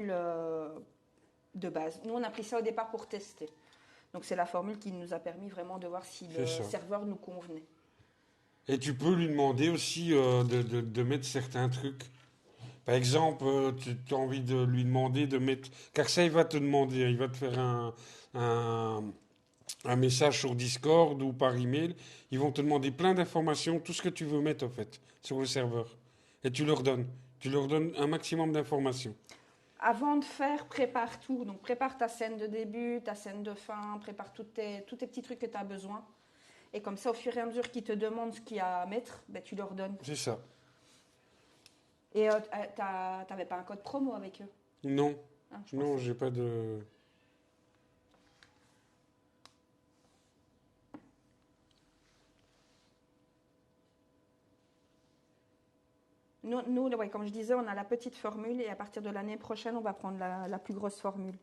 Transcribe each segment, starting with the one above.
de base. Nous, on a pris ça au départ pour tester. Donc, c'est la formule qui nous a permis vraiment de voir si C'est le ça. serveur nous convenait. Et tu peux lui demander aussi de mettre certains trucs. Par exemple, tu as envie de lui demander de mettre... Car ça, il va te demander, il va te faire un, un message sur Discord ou par email. Ils vont te demander plein d'informations, tout ce que tu veux mettre en fait, sur le serveur. Et tu leur donnes. Tu leur donnes un maximum d'informations. Avant de faire, prépare tout. Donc, prépare ta scène de début, ta scène de fin, prépare tous tes petits trucs que tu as besoin. Et comme ça, au fur et à mesure qu'ils te demandent ce qu'il y a à mettre, ben, tu leur donnes. C'est ça. Et t'avais pas un code promo avec eux, Non, hein, je non, pensais. j'ai pas de... Nous, ouais, comme je disais, on a la petite formule et à partir de l'année prochaine, on va prendre la plus grosse formule.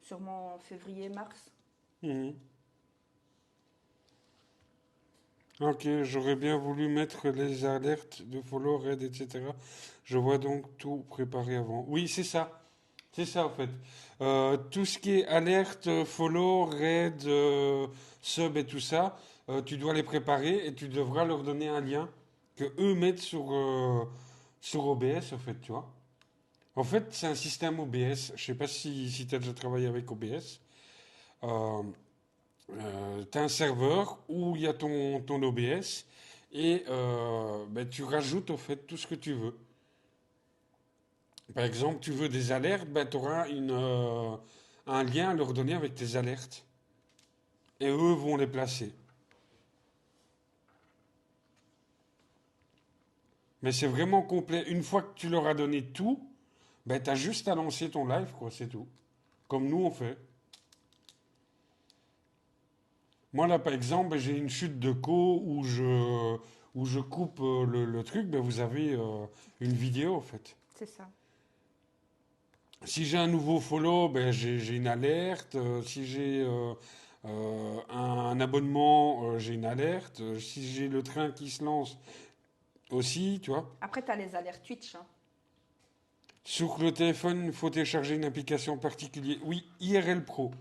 Sûrement en février-mars. Mhm. Ok, j'aurais bien voulu mettre les alertes de follow, raid, etc. Je vois donc tout préparé avant. Oui, c'est ça. C'est ça, en fait. Tout ce qui est alerte, follow, raid, sub et tout ça, tu dois les préparer et tu devras leur donner un lien que eux mettent sur OBS, en fait, tu vois. En fait, c'est un système OBS. Je sais pas si tu as déjà travaillé avec OBS. Euh, tu as un serveur où il y a ton OBS et ben, tu rajoutes, au fait, tout ce que tu veux. Par exemple, tu veux des alertes, ben, tu auras un lien à leur donner avec tes alertes. Et eux vont les placer. Mais c'est vraiment complet. Une fois que tu leur as donné tout, ben, tu as juste à lancer ton live, quoi, c'est tout. Comme nous, on fait. Moi, là, par exemple, ben, j'ai une chute de co où je coupe le truc. Ben, vous avez une vidéo, en fait. C'est ça. Si j'ai un nouveau follow, ben, j'ai une alerte. Si j'ai un abonnement, j'ai une alerte. Si j'ai le train qui se lance aussi, tu vois. Après, tu as les alertes Twitch, hein. Sur le téléphone, il faut télécharger une application particulière. Oui, IRL Pro.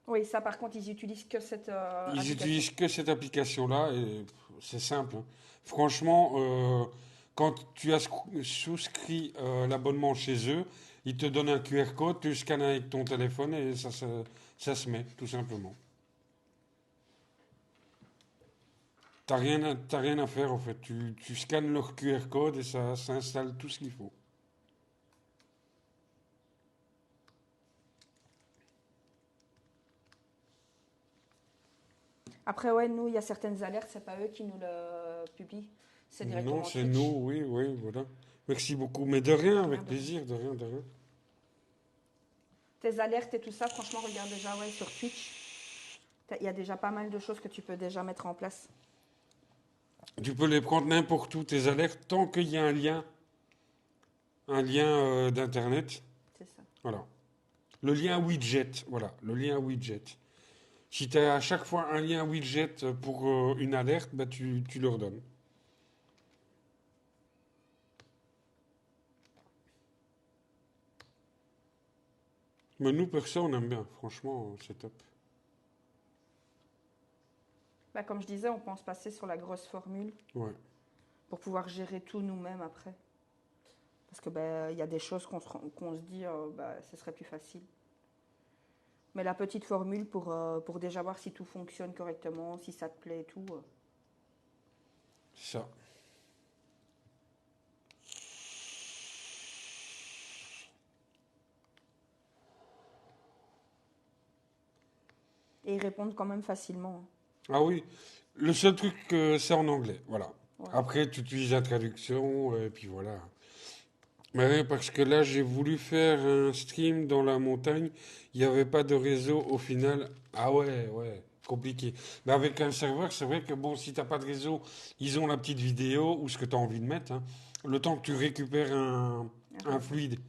Oui, ça, par contre, ils utilisent que cette Ils application. utilisent que cette application-là et c'est simple, hein. Franchement, quand tu as souscrit l'abonnement chez eux, ils te donnent un QR code, tu scannes avec ton téléphone et ça se met, tout simplement. T'as rien à faire en fait. Tu scannes leur QR code et ça installe tout ce qu'il faut. Après, ouais, nous, il y a certaines alertes, c'est pas eux qui nous le publient. C'est Non, directement c'est nous, Twitch. oui, oui, voilà. Merci beaucoup. Mais de rien, Rien avec de rien. plaisir, de rien, de rien. Tes alertes et tout ça, franchement, regarde déjà ouais, sur Twitch. Il y a déjà pas mal de choses que tu peux déjà mettre en place. Tu peux les prendre n'importe où, tes alertes, tant qu'il y a un lien d'internet. C'est ça. Voilà. Le lien widget, voilà, le lien widget. Si tu as à chaque fois un lien widget pour une alerte, bah tu leur donnes. Mais nous, perso, on aime bien. Franchement, c'est top. Bah, comme je disais, on pense passer sur la grosse formule Ouais, pour pouvoir gérer tout nous-mêmes après. Parce que bah, il y a des choses qu'on se dit, bah, ce serait plus facile. Mais la petite formule pour déjà voir si tout fonctionne correctement, si ça te plaît et tout. c'est ça. Et ils répondent quand même facilement, Ah oui, le seul truc, c'est en anglais. Voilà. hein. Ouais. Après, tu utilises la traduction, et puis voilà. Mais ouais, parce que là, j'ai voulu faire un stream dans la montagne. Il n'y avait pas de réseau au final. Ah ouais, ouais, compliqué. Mais avec un serveur, c'est vrai que bon, si t'as pas de réseau, ils ont la petite vidéo ou ce que tu as envie de mettre, hein. Le temps que tu récupères Un un réseau. fluide,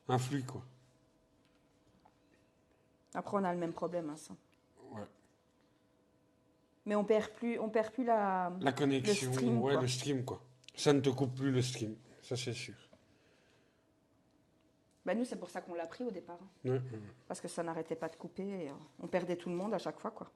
un flux, quoi. Après, on a le même problème, hein, ça. Ouais. Mais on perd plus La le connexion, stream, ouais, le quoi. stream, quoi. Ça ne te coupe plus le stream. ça c'est sûr. Ben, nous, c'est pour ça qu'on l'a pris au départ, hein. Ouais, Parce que ça n'arrêtait pas de couper et on perdait tout le monde à chaque fois, quoi.